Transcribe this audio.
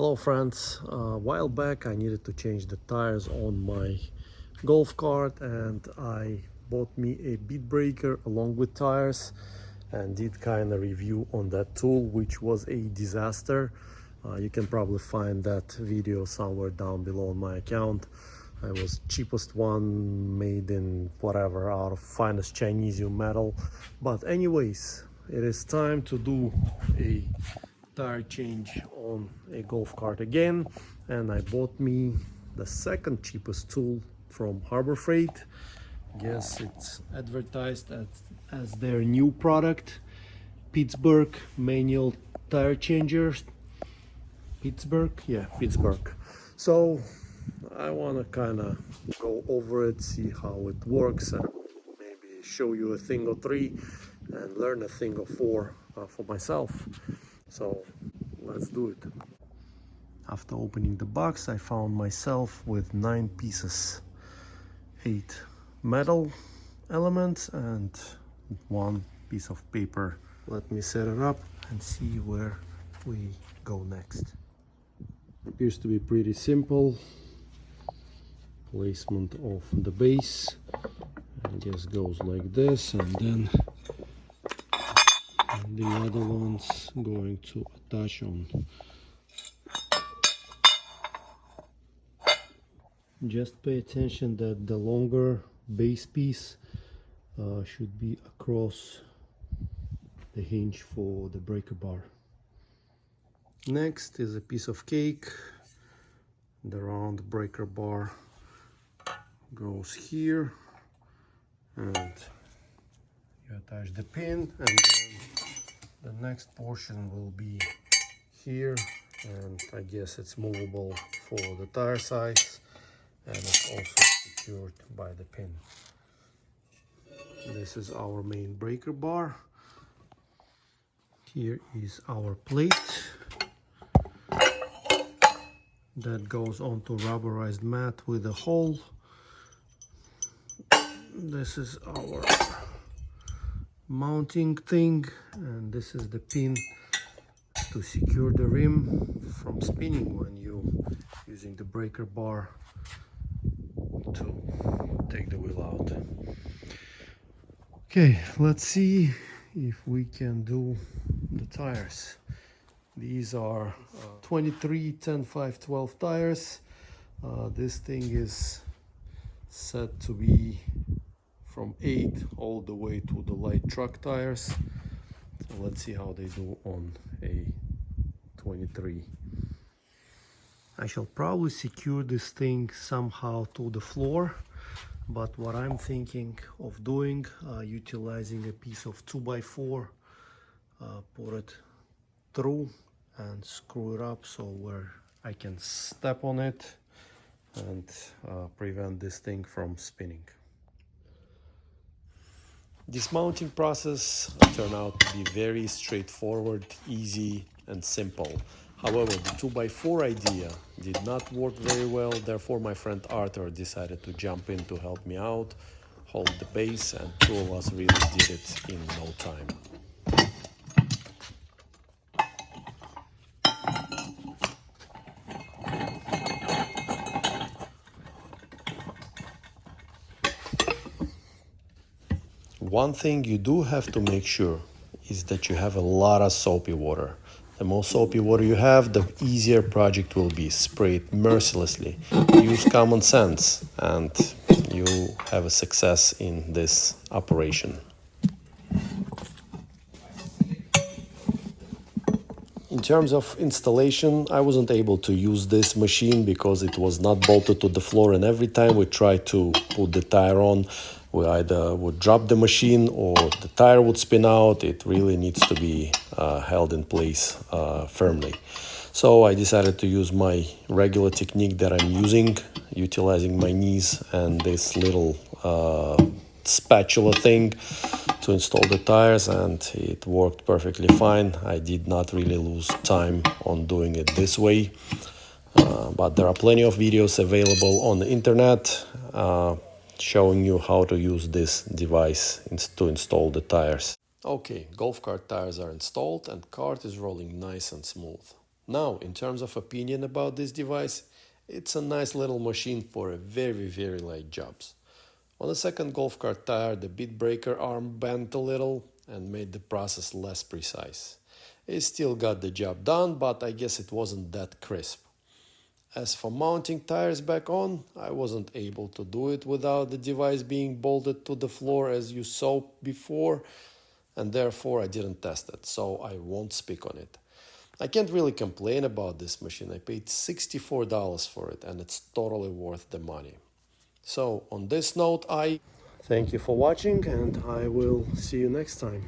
Hello friends, a while back I needed to change the tires on my golf cart and I bought me a bead breaker along with tires and did kind of review on that tool, which was a disaster. You can probably find that video somewhere down below on my account. It was cheapest one made in whatever out of finest Chinese metal. But anyways, it is time to do a tire change on a golf cart again, and I bought me the second cheapest tool from Harbor Freight. Guess it's advertised as their new product, Pittsburgh manual tire changers. Pittsburgh. So I want to kind of go over it, see how it works, and maybe show you a thing or three and learn a thing or four for myself. So let's do it. After opening the box, I found myself with 9 pieces, 8 metal elements and 1 piece of paper. Let me set it up and see where we go next. Appears to be pretty simple. Placement of the base, I guess, goes like this, and then the other ones going to attach on. Just pay attention that the longer base piece should be across the hinge for the breaker bar. Next is a piece of cake. The round breaker bar goes here, and you attach the pin, and then the next portion will be here, and I guess it's movable for the tire size, and it's also secured by the pin. This is our main breaker bar. Here is our plate that goes onto rubberized mat with a hole. This is our mounting thing, and this is the pin to secure the rim from spinning when you're using the breaker bar to take the wheel out. Okay, let's see if we can do the tires. These are 23 10 5 12 tires. This thing is set to be from 8 all the way to the light truck tires. So let's see how they do on a 23. I shall probably secure this thing somehow to the floor, but what I'm thinking of doing, utilizing a piece of 2x4, put it through and screw it up so where I can step on it and prevent this thing from spinning. This mounting process turned out to be very straightforward, easy and simple. However, the 2x4 idea did not work very well, therefore my friend Arthur decided to jump in to help me out, hold the base, and two of us really did it in no time. One thing you do have to make sure is that you have a lot of soapy water. The more soapy water you have, the easier project will be. Spray it mercilessly. Use common sense and you have a success in this operation. In terms of installation, I wasn't able to use this machine because it was not bolted to the floor, and every time we tried to put the tire on, we either would drop the machine or the tire would spin out. It really needs to be held in place firmly. So I decided to use my regular technique that I'm using, utilizing my knees and this little spatula thing to install the tires, and it worked perfectly fine. I did not really lose time on doing it this way, but there are plenty of videos available on the internet showing you how to use this device to install the tires. Okay, golf cart tires are installed and cart is rolling nice and smooth. Now, in terms of opinion about this device, it's a nice little machine for a very light jobs. On the second golf cart tire, the bead breaker arm bent a little and made the process less precise. It still got the job done, but I guess it wasn't that crisp. As for mounting tires back on, I wasn't able to do it without the device being bolted to the floor as you saw before, and therefore I didn't test it, so I won't speak on it. I can't really complain about this machine. I paid $64 for it, and it's totally worth the money. So on this note, I thank you for watching, and I will see you next time.